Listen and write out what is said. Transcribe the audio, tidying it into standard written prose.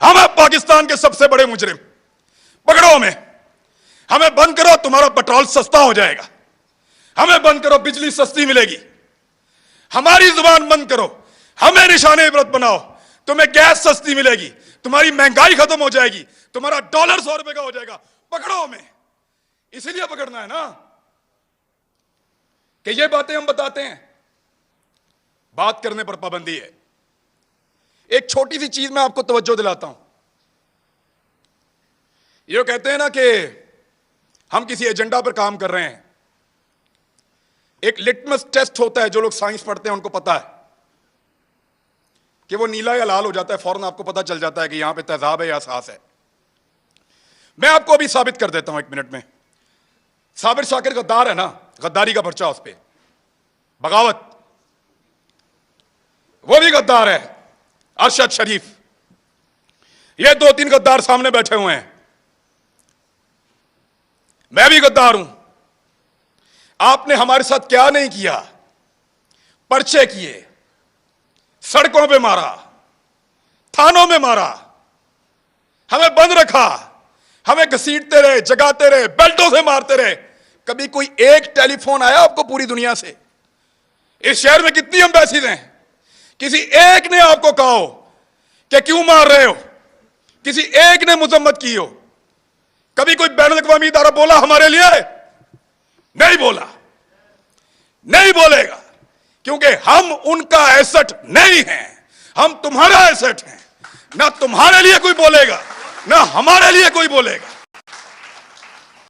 हम हैं पाकिस्तान के सबसे बड़े मुजरिम, पकड़ो हमें। हमें बंद करो, तुम्हारा पेट्रोल सस्ता हो जाएगा। हमें बंद करो, बिजली सस्ती मिलेगी। हमारी जुबान बंद करो, हमें निशाने इबरत बनाओ, तुम्हें गैस सस्ती मिलेगी, तुम्हारी महंगाई खत्म हो जाएगी, तुम्हारा डॉलर 100 रुपए का हो जाएगा। पकड़ो हमें। इसीलिए पकड़ना है ना कि ये बातें हम बताते हैं। बात करने पर पाबंदी है। एक छोटी सी चीज मैं आपको तवज्जो दिलाता हूं। ये कहते हैं ना कि हम किसी एजेंडा पर काम कर रहे हैं। एक लिटमस टेस्ट होता है, जो लोग साइंस पढ़ते हैं उनको पता है कि वो नीला या लाल हो जाता है, फौरन आपको पता चल जाता है कि यहां पे तेजाब है या एहसास है। मैं आपको अभी साबित कर देता हूं 1 मिनट में। साबिर शाकिर गद्दार है ना, गद्दारी का पर्चा उस पर, बगावत, वो भी गद्दार है। अरशद शरीफ, ये 2-3 गद्दार सामने बैठे हुए हैं। मैं भी गद्दार हूं। आपने हमारे साथ क्या नहीं किया? पर्चे किए, सड़कों पे मारा, थानों में मारा, हमें बंद रखा, हमें घसीटते रहे, जगाते रहे, बेल्टों से मारते रहे। कभी कोई एक टेलीफोन आया आपको पूरी दुनिया से? इस शहर में कितनी एम्बेसीज हैं, किसी एक ने आपको कहा हो कि क्यों मार रहे हो? किसी एक ने मुजम्मत की हो? कभी कोई बैनुल अक़वामी इदारा बोला हमारे लिए? नहीं बोला, नहीं बोलेगा, क्योंकि हम उनका एसेट नहीं हैं, हम तुम्हारा एसेट हैं। ना तुम्हारे लिए कोई बोलेगा, ना हमारे लिए कोई बोलेगा।